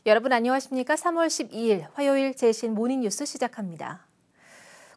여러분 안녕하십니까? 3월 12일 화요일 재신 모닝뉴스 시작합니다.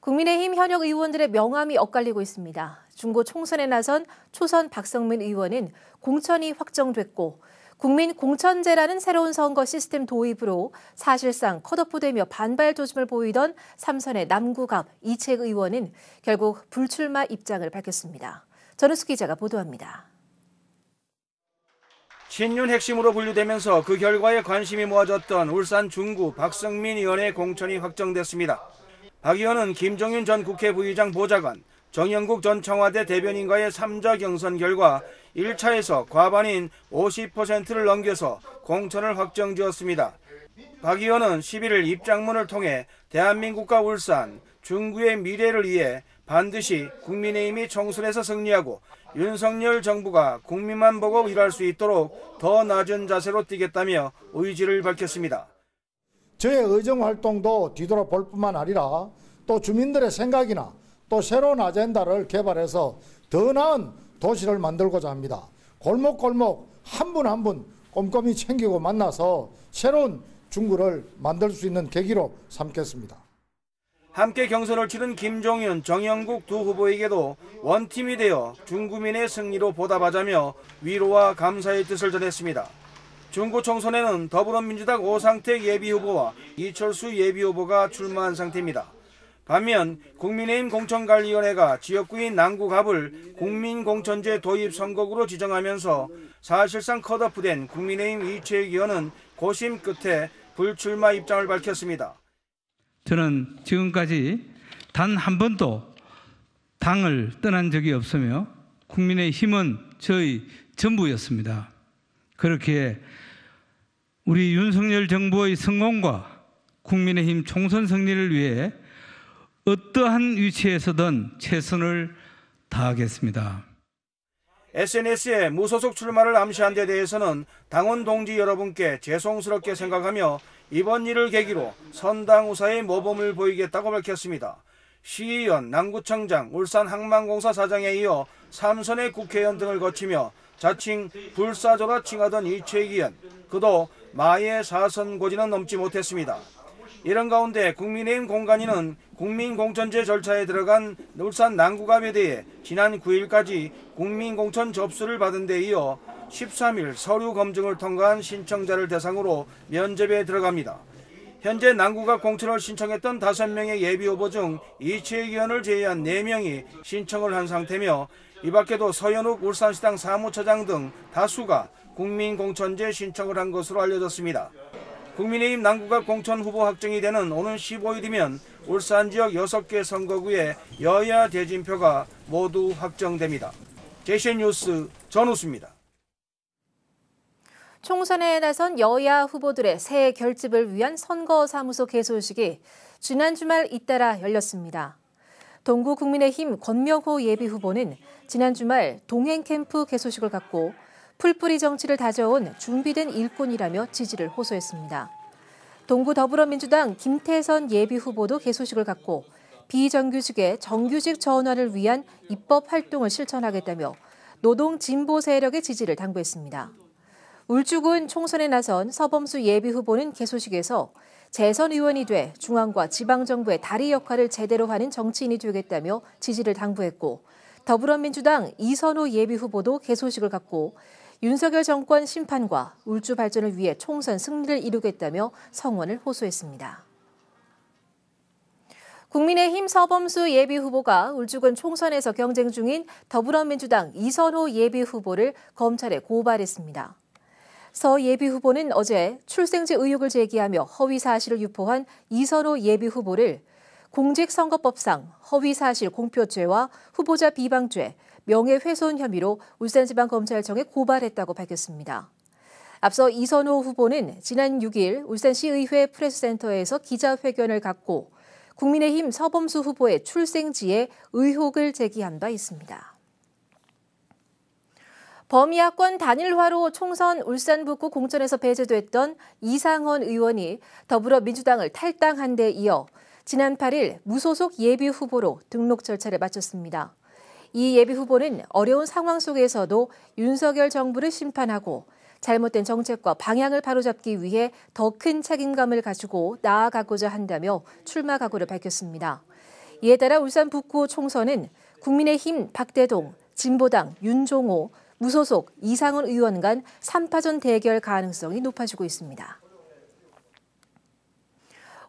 국민의힘 현역 의원들의 명함이 엇갈리고 있습니다. 중고 총선에 나선 초선 박성민 의원은 공천이 확정됐고 국민공천제라는 새로운 선거 시스템 도입으로 사실상 컷오프되며 반발 조짐을 보이던 삼선의 남구갑 이채익 의원은 결국 불출마 입장을 밝혔습니다. 전우수 기자가 보도합니다. 친윤 핵심으로 분류되면서 그 결과에 관심이 모아졌던 울산 중구 박성민 의원의 공천이 확정됐습니다. 박 의원은 김종윤 전 국회 부의장 보좌관, 정영국 전 청와대 대변인과의 3자 경선 결과 1차에서 과반인 50%를 넘겨서 공천을 확정지었습니다. 박 의원은 11일 입장문을 통해 대한민국과 울산, 중구의 미래를 위해 반드시 국민의힘이 총선에서 승리하고 윤석열 정부가 국민만 보고 일할 수 있도록 더 낮은 자세로 뛰겠다며 의지를 밝혔습니다. 저의 의정활동도 뒤돌아볼 뿐만 아니라 또 주민들의 생각이나 또 새로운 아젠다를 개발해서 더 나은 도시를 만들고자 합니다. 골목골목 한 분 한 분 꼼꼼히 챙기고 만나서 새로운 중구를 만들 수 있는 계기로 삼겠습니다. 함께 경선을 치른 김종윤, 정영국 두 후보에게도 원팀이 되어 중구민의 승리로 보답하자며 위로와 감사의 뜻을 전했습니다. 중구 총선에는 더불어민주당 오상택 예비후보와 이철수 예비후보가 출마한 상태입니다. 반면 국민의힘 공천관리위원회가 지역구인 남구갑을 국민공천제 도입 선거구로 지정하면서 사실상 컷오프된 국민의힘 이채익 의원은 고심 끝에 불출마 입장을 밝혔습니다. 저는 지금까지 단 한 번도 당을 떠난 적이 없으며 국민의힘은 저의 전부였습니다. 그렇게 우리 윤석열 정부의 성공과 국민의힘 총선 승리를 위해 어떠한 위치에서든 최선을 다하겠습니다. SNS에 무소속 출마를 암시한 데 대해서는 당원 동지 여러분께 죄송스럽게 생각하며 이번 일을 계기로 선당우사의 모범을 보이겠다고 밝혔습니다. 시의원, 남구청장, 울산항만공사 사장에 이어 3선의 국회의원 등을 거치며 자칭 불사조라 칭하던 이채익 의원, 그도 마의 4선 고지는 넘지 못했습니다. 이런 가운데 국민의힘 공관위는 국민공천제 절차에 들어간 울산 남구갑에 대해 지난 9일까지 국민공천 접수를 받은 데 이어 13일 서류 검증을 통과한 신청자를 대상으로 면접에 들어갑니다. 현재 남구갑 공천을 신청했던 5명의 예비후보 중 이채익 의원을 제외한 4명이 신청을 한 상태며 이 밖에도 서현욱 울산시당 사무처장 등 다수가 국민공천제 신청을 한 것으로 알려졌습니다. 국민의힘 남구갑 공천 후보 확정이 되는 오는 15일이면 울산 지역 6개 선거구의 여야 대진표가 모두 확정됩니다. JCN 뉴스 전우수입니다. 총선에 나선 여야 후보들의 새 결집을 위한 선거사무소 개소식이 지난 주말 잇따라 열렸습니다. 동구 국민의힘 권명호 예비후보는 지난 주말 동행캠프 개소식을 갖고 풀뿌리 정치를 다져온 준비된 일꾼이라며 지지를 호소했습니다. 동구 더불어민주당 김태선 예비후보도 개소식을 갖고 비정규직의 정규직 전환을 위한 입법 활동을 실천하겠다며 노동 진보 세력의 지지를 당부했습니다. 울주군 총선에 나선 서범수 예비후보는 개소식에서 재선 의원이 돼 중앙과 지방정부의 다리 역할을 제대로 하는 정치인이 되겠다며 지지를 당부했고 더불어민주당 이선호 예비후보도 개소식을 갖고 윤석열 정권 심판과 울주 발전을 위해 총선 승리를 이루겠다며 성원을 호소했습니다. 국민의힘 서범수 예비후보가 울주군 총선에서 경쟁 중인 더불어민주당 이선호 예비후보를 검찰에 고발했습니다. 서 예비후보는 어제 출생제 의혹을 제기하며 허위 사실을 유포한 이선호 예비후보를 공직선거법상 허위사실 공표죄와 후보자 비방죄, 명예훼손 혐의로 울산지방검찰청에 고발했다고 밝혔습니다. 앞서 이선호 후보는 지난 6일 울산시의회 프레스센터에서 기자회견을 갖고 국민의힘 서범수 후보의 출생지에 의혹을 제기한 바 있습니다. 범야권 단일화로 총선 울산 북구 공천에서 배제됐던 이상헌 의원이 더불어민주당을 탈당한 데 이어 지난 8일 무소속 예비후보로 등록 절차를 마쳤습니다. 이 예비후보는 어려운 상황 속에서도 윤석열 정부를 심판하고 잘못된 정책과 방향을 바로잡기 위해 더 큰 책임감을 가지고 나아가고자 한다며 출마 각오를 밝혔습니다. 이에 따라 울산 북구 총선은 국민의힘 박대동, 진보당 윤종호, 무소속 이상원 의원 간 3파전 대결 가능성이 높아지고 있습니다.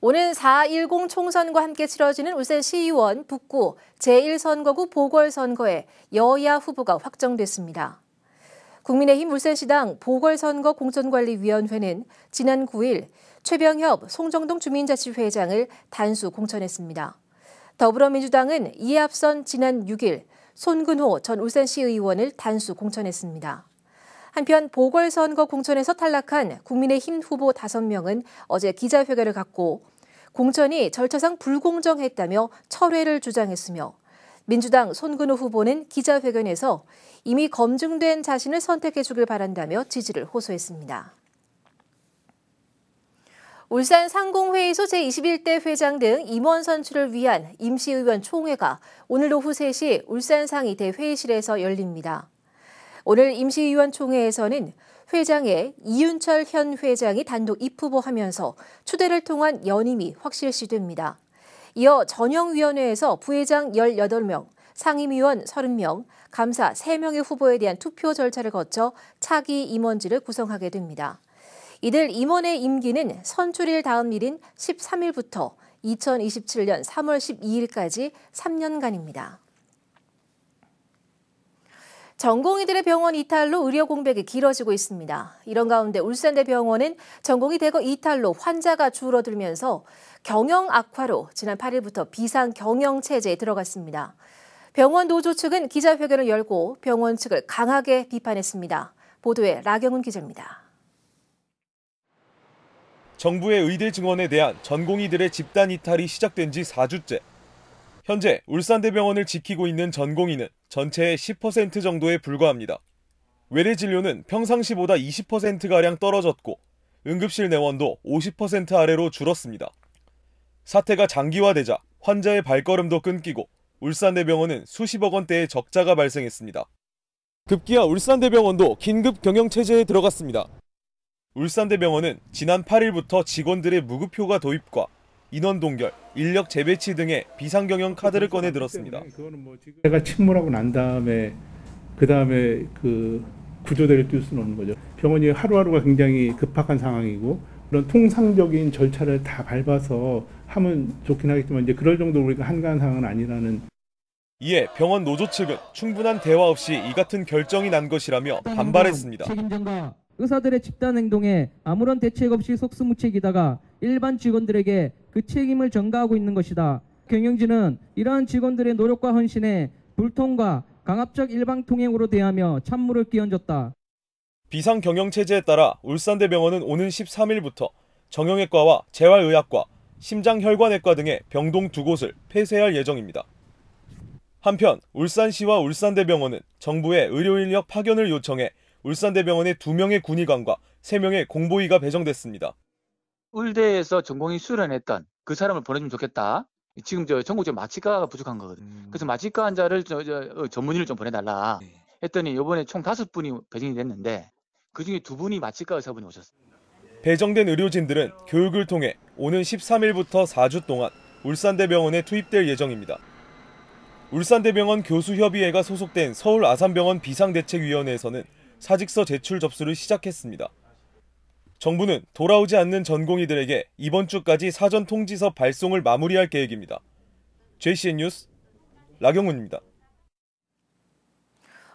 오는 4.10 총선과 함께 치러지는 울산시의원 북구 제1선거구 보궐선거에 여야 후보가 확정됐습니다. 국민의힘 울산시당 보궐선거 공천관리위원회는 지난 9일 최병협 송정동 주민자치회장을 단수 공천했습니다. 더불어민주당은 이에 앞선 지난 6일 손근호 전 울산시의원을 단수 공천했습니다. 한편 보궐선거 공천에서 탈락한 국민의힘 후보 5명은 어제 기자회견을 갖고 공천이 절차상 불공정했다며 철회를 주장했으며 민주당 손근호 후보는 기자회견에서 이미 검증된 자신을 선택해 주길 바란다며 지지를 호소했습니다. 울산 상공회의소 제21대 회장 등 임원 선출을 위한 임시의원 총회가 오늘 오후 3시 울산상위 대회의실에서 열립니다. 오늘 임시의원 총회에서는 회장에 이윤철 현 회장이 단독 입후보하면서 추대를 통한 연임이 확실시됩니다. 이어 전형위원회에서 부회장 18명, 상임위원 30명, 감사 3명의 후보에 대한 투표 절차를 거쳐 차기 임원진을 구성하게 됩니다. 이들 임원의 임기는 선출일 다음일인 13일부터 2027년 3월 12일까지 3년간입니다. 전공의들의 병원 이탈로 의료 공백이 길어지고 있습니다. 이런 가운데 울산대병원은 전공의 대거 이탈로 환자가 줄어들면서 경영 악화로 지난 8일부터 비상 경영 체제에 들어갔습니다. 병원 노조 측은 기자회견을 열고 병원 측을 강하게 비판했습니다. 보도에 라경훈 기자입니다. 정부의 의대 증원에 대한 전공의들의 집단 이탈이 시작된 지 4주째. 현재 울산대병원을 지키고 있는 전공의는 전체의 10% 정도에 불과합니다. 외래 진료는 평상시보다 20%가량 떨어졌고 응급실 내원도 50% 아래로 줄었습니다. 사태가 장기화되자 환자의 발걸음도 끊기고 울산대병원은 수십억 원대의 적자가 발생했습니다. 급기야 울산대병원도 긴급 경영체제에 들어갔습니다. 울산대병원은 지난 8일부터 직원들의 무급휴가 도입과 인원 동결, 인력 재배치 등의 비상경영 카드를 꺼내 들었습니다. 제가 침몰하고 난 다음에 그 구조대를 뛸 수는 없는 거죠. 병원이 하루하루가 굉장히 급박한 상황이고 그런 통상적인 절차를 다 밟아서 하면 좋긴 하겠지만 이제 그럴 정도로 우리가 한가한 상황은 아니라는. 이에 병원 노조 측은 충분한 대화 없이 이 같은 결정이 난 것이라며 반발했습니다. 책임전가 의사들의 집단 행동에 아무런 대책 없이 속수무책이다가 일반 직원들에게 그 책임을 전가하고 있는 것이다. 경영진은 이러한 직원들의 노력과 헌신에 불통과 강압적 일방통행으로 대하며 찬물을 끼얹었다. 비상경영체제에 따라 울산대병원은 오는 13일부터 정형외과와 재활의학과, 심장혈관외과 등의 병동 2곳을 폐쇄할 예정입니다. 한편 울산시와 울산대병원은 정부의 의료인력 파견을 요청해 울산대병원에 2명의 군의관과 3명의 공보위가 배정됐습니다. 의대에서 전공의 수련했던 그 사람을 보내주면 좋겠다. 지금 전국적으로 마취과가 부족한 거거든. 그래서 마취과 환자를 전문의를 좀 보내달라 했더니 이번에 총 5분이 배정이 됐는데 그중에 2분이 마취과 의사분이 오셨어요. 배정된 의료진들은 교육을 통해 오는 13일부터 4주 동안 울산대병원에 투입될 예정입니다. 울산대병원 교수협의회가 소속된 서울 아산병원 비상대책위원회에서는 사직서 제출 접수를 시작했습니다. 정부는 돌아오지 않는 전공의들에게 이번 주까지 사전 통지서 발송을 마무리할 계획입니다. JCN 뉴스 라경훈입니다.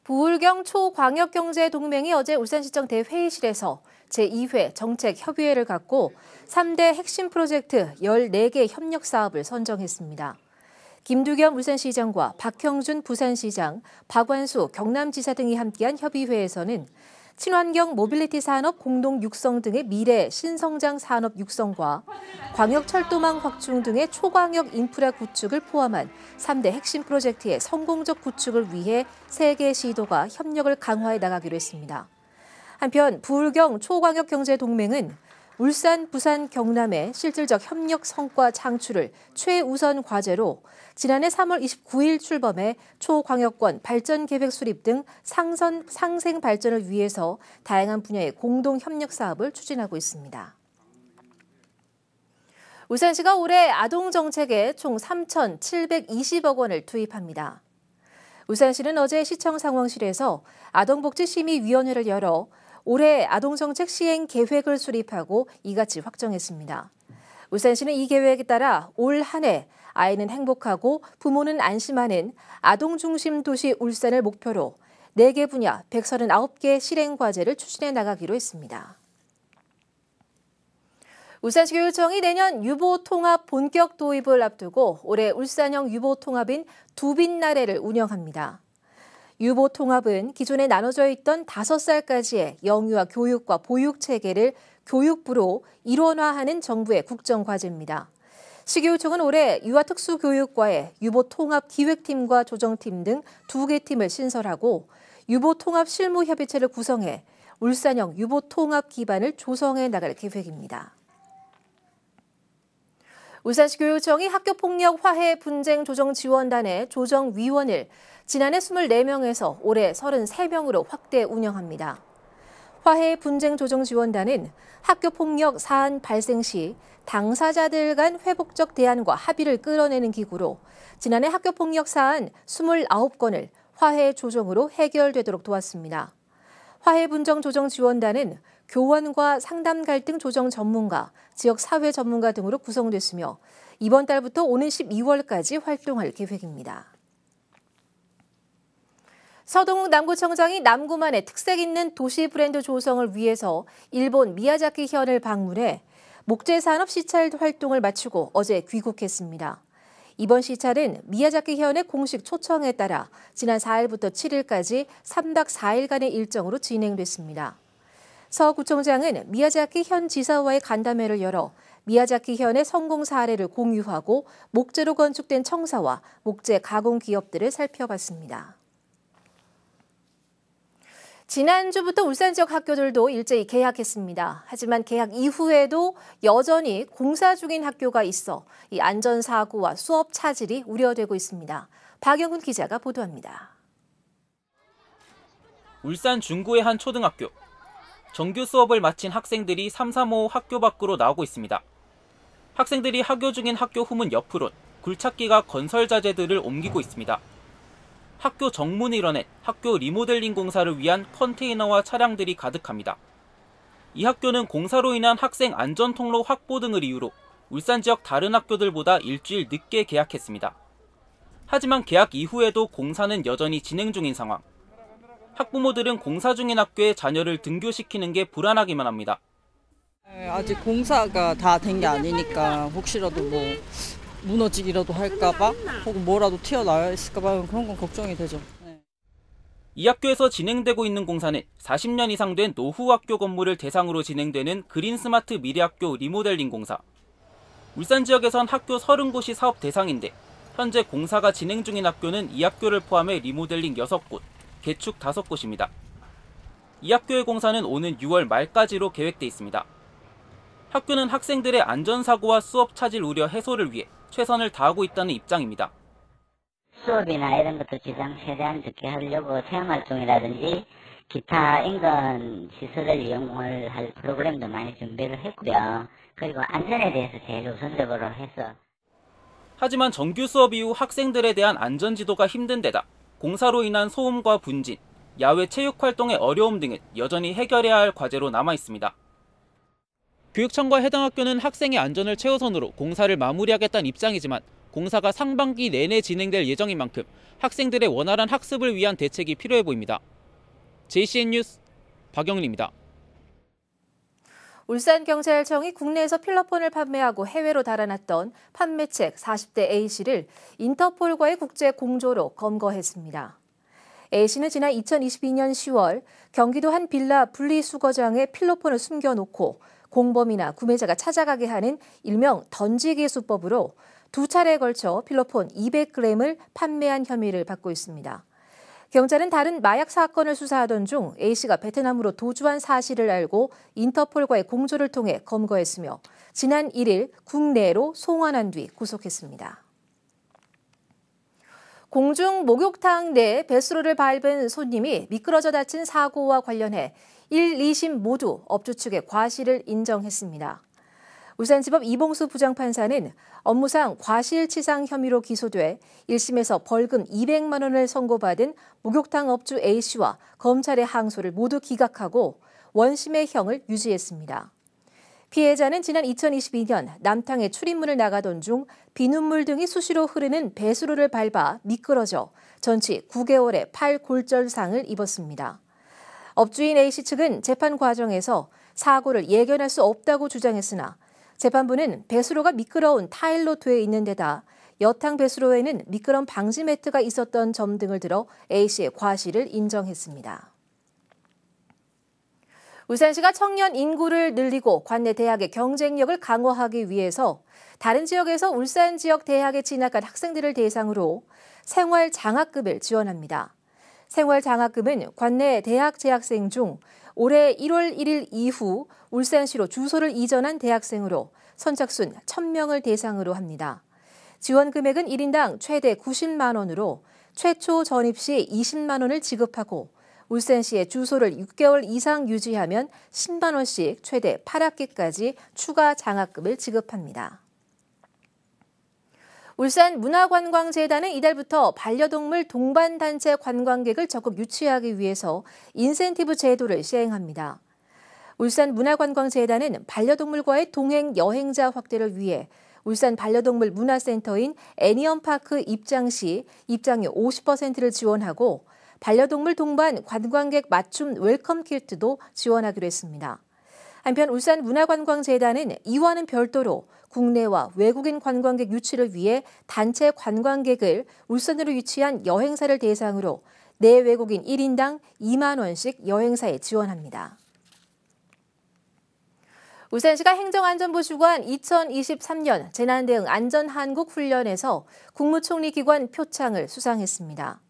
부울경 초광역경제동맹이 어제 울산시청 대회의실에서 제2회 정책협의회를 갖고 3대 핵심 프로젝트 14개 협력사업을 선정했습니다. 김두겸 울산시장과 박형준 부산시장, 박완수 경남지사 등이 함께한 협의회에서는 친환경 모빌리티 산업 공동 육성 등의 미래 신성장 산업 육성과 광역철도망 확충 등의 초광역 인프라 구축을 포함한 3대 핵심 프로젝트의 성공적 구축을 위해 3개 시도가 협력을 강화해 나가기로 했습니다. 한편 부울경 초광역경제동맹은 울산, 부산, 경남의 실질적 협력 성과 창출을 최우선 과제로 지난해 3월 29일 출범해 초광역권 발전계획 수립 등 상생 발전을 위해서 다양한 분야의 공동 협력 사업을 추진하고 있습니다. 울산시가 올해 아동정책에 총 3,720억 원을 투입합니다. 울산시는 어제 시청 상황실에서 아동복지심의위원회를 열어 올해 아동정책 시행 계획을 수립하고 이같이 확정했습니다. 울산시는 이 계획에 따라 올 한 해 아이는 행복하고 부모는 안심하는 아동중심 도시 울산을 목표로 4개 분야 139개 실행 과제를 추진해 나가기로 했습니다. 울산시 교육청이 내년 유보통합 본격 도입을 앞두고 올해 울산형 유보통합인 두빛나래를 운영합니다. 유보통합은 기존에 나눠져 있던 5살까지의 영유아 교육과 보육 체계를 교육부로 일원화하는 정부의 국정과제입니다. 시교육청은 올해 유아특수교육과의 유보통합기획팀과 조정팀 등 2개 팀을 신설하고 유보통합 실무협의체를 구성해 울산형 유보통합 기반을 조성해 나갈 계획입니다. 울산시 교육청이 학교폭력 화해 분쟁 조정 지원단의 조정위원을 지난해 24명에서 올해 33명으로 확대 운영합니다. 화해 분쟁 조정 지원단은 학교폭력 사안 발생 시 당사자들 간 회복적 대안과 합의를 끌어내는 기구로 지난해 학교폭력 사안 29건을 화해 조정으로 해결되도록 도왔습니다. 화해 분쟁 조정 지원단은 교원과 상담 갈등 조정 전문가, 지역 사회 전문가 등으로 구성됐으며 이번 달부터 오는 12월까지 활동할 계획입니다. 서동욱 남구청장이 남구만의 특색 있는 도시 브랜드 조성을 위해서 일본 미야자키 현을 방문해 목재 산업 시찰 활동을 마치고 어제 귀국했습니다. 이번 시찰은 미야자키 현의 공식 초청에 따라 지난 4일부터 7일까지 3박 4일간의 일정으로 진행됐습니다. 서 구청장은 미야자키 현 지사와의 간담회를 열어 미야자키 현의 성공 사례를 공유하고 목재로 건축된 청사와 목재 가공 기업들을 살펴봤습니다. 지난주부터 울산 지역 학교들도 일제히 개학했습니다. 하지만 개학 이후에도 여전히 공사 중인 학교가 있어 이 안전사고와 수업 차질이 우려되고 있습니다. 박영훈 기자가 보도합니다. 울산 중구의 한 초등학교. 정규 수업을 마친 학생들이 335 학교 밖으로 나오고 있습니다. 학생들이 학교 중인 학교 후문 옆으로 굴착기가 건설 자재들을 옮기고 있습니다. 학교 정문을 이뤄낸 학교 리모델링 공사를 위한 컨테이너와 차량들이 가득합니다. 이 학교는 공사로 인한 학생 안전 통로 확보 등을 이유로 울산 지역 다른 학교들보다 일주일 늦게 개학했습니다. 하지만 개학 이후에도 공사는 여전히 진행 중인 상황. 학부모들은 공사 중인 학교에 자녀를 등교시키는 게 불안하기만 합니다. 아직 공사가 다 된 게 아니니까 혹시라도 무너지기라도 할까봐 혹은 뭐라도 튀어나와 있을까봐 그런 건 걱정이 되죠. 네. 이 학교에서 진행되고 있는 공사는 40년 이상 된 노후 학교 건물을 대상으로 진행되는 그린스마트 미래학교 리모델링 공사. 울산 지역에선 학교 30곳이 사업 대상인데 현재 공사가 진행 중인 학교는 이 학교를 포함해 리모델링 6곳, 개축 5곳입니다. 이 학교의 공사는 오는 6월 말까지로 계획돼 있습니다. 학교는 학생들의 안전사고와 수업 차질 우려 해소를 위해 최선을 다하고 있다는 입장입니다. 수업이나 이런 것도 지장 최대한 적게 하려고 체험활동이라든지 기타 인근 시설을 이용을 할 프로그램도 많이 준비를 했고요. 그리고 안전에 대해서 제일 우선적으로 해서. 하지만 정규 수업 이후 학생들에 대한 안전 지도가 힘든 데다 공사로 인한 소음과 분진, 야외 체육 활동의 어려움 등은 여전히 해결해야 할 과제로 남아 있습니다. 교육청과 해당 학교는 학생의 안전을 최우선으로 공사를 마무리하겠다는 입장이지만 공사가 상반기 내내 진행될 예정인 만큼 학생들의 원활한 학습을 위한 대책이 필요해 보입니다. JCN 뉴스 박영리입니다. 울산경찰청이 국내에서 필러폰을 판매하고 해외로 달아났던 판매책 40대 A씨를 인터폴과의 국제 공조로 검거했습니다. A씨는 지난 2022년 10월 경기도 한 빌라 분리수거장에 필러폰을 숨겨놓고 공범이나 구매자가 찾아가게 하는 일명 던지기 수법으로 2차례에 걸쳐 필러폰 200g을 판매한 혐의를 받고 있습니다. 경찰은 다른 마약 사건을 수사하던 중 A씨가 베트남으로 도주한 사실을 알고 인터폴과의 공조를 통해 검거했으며 지난 1일 국내로 송환한 뒤 구속했습니다. 공중 목욕탕 내 배수로를 밟은 손님이 미끄러져 다친 사고와 관련해 1, 2심 모두 업주 측의 과실을 인정했습니다. 울산지법 이봉수 부장판사는 업무상 과실치상 혐의로 기소돼 1심에서 벌금 200만 원을 선고받은 목욕탕 업주 A씨와 검찰의 항소를 모두 기각하고 원심의 형을 유지했습니다. 피해자는 지난 2022년 남탕에 출입문을 나가던 중 비눗물 등이 수시로 흐르는 배수로를 밟아 미끄러져 전치 9개월의 팔 골절상을 입었습니다. 업주인 A씨 측은 재판 과정에서 사고를 예견할 수 없다고 주장했으나 재판부는 배수로가 미끄러운 타일로 돼 있는 데다 여탕 배수로에는 미끄럼 방지 매트가 있었던 점 등을 들어 A씨의 과실을 인정했습니다. 울산시가 청년 인구를 늘리고 관내 대학의 경쟁력을 강화하기 위해서 다른 지역에서 울산 지역 대학에 진학한 학생들을 대상으로 생활장학금을 지원합니다. 생활장학금은 관내 대학 재학생 중 올해 1월 1일 이후 울산시로 주소를 이전한 대학생으로 선착순 1,000명을 대상으로 합니다. 지원 금액은 1인당 최대 90만 원으로 최초 전입 시 20만 원을 지급하고 울산시에 주소를 6개월 이상 유지하면 10만 원씩 최대 8학기까지 추가 장학금을 지급합니다. 울산문화관광재단은 이달부터 반려동물 동반단체 관광객을 적극 유치하기 위해서 인센티브 제도를 시행합니다. 울산문화관광재단은 반려동물과의 동행 여행자 확대를 위해 울산 반려동물 문화센터인 애니언파크 입장 시 입장료 50%를 지원하고 반려동물 동반 관광객 맞춤 웰컴 키트도 지원하기로 했습니다. 한편 울산문화관광재단은 이와는 별도로 국내와 외국인 관광객 유치를 위해 단체 관광객을 울산으로 유치한 여행사를 대상으로 내외국인 1인당 2만 원씩 여행사에 지원합니다. 울산시가 행정안전부 주관 2023년 재난대응 안전한국훈련에서 국무총리 기관 표창을 수상했습니다.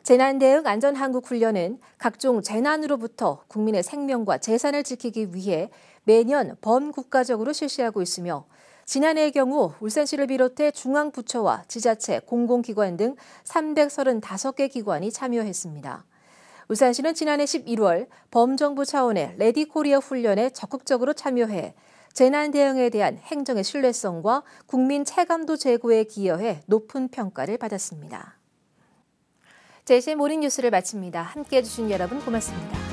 재난대응 안전한국훈련은 각종 재난으로부터 국민의 생명과 재산을 지키기 위해 매년 범국가적으로 실시하고 있으며 지난해의 경우 울산시를 비롯해 중앙부처와 지자체, 공공기관 등 335개 기관이 참여했습니다. 울산시는 지난해 11월 범정부 차원의 레디코리아 훈련에 적극적으로 참여해 재난 대응에 대한 행정의 신뢰성과 국민 체감도 제고에 기여해 높은 평가를 받았습니다. 제시의 모닝뉴스를 마칩니다. 함께해 주신 여러분 고맙습니다.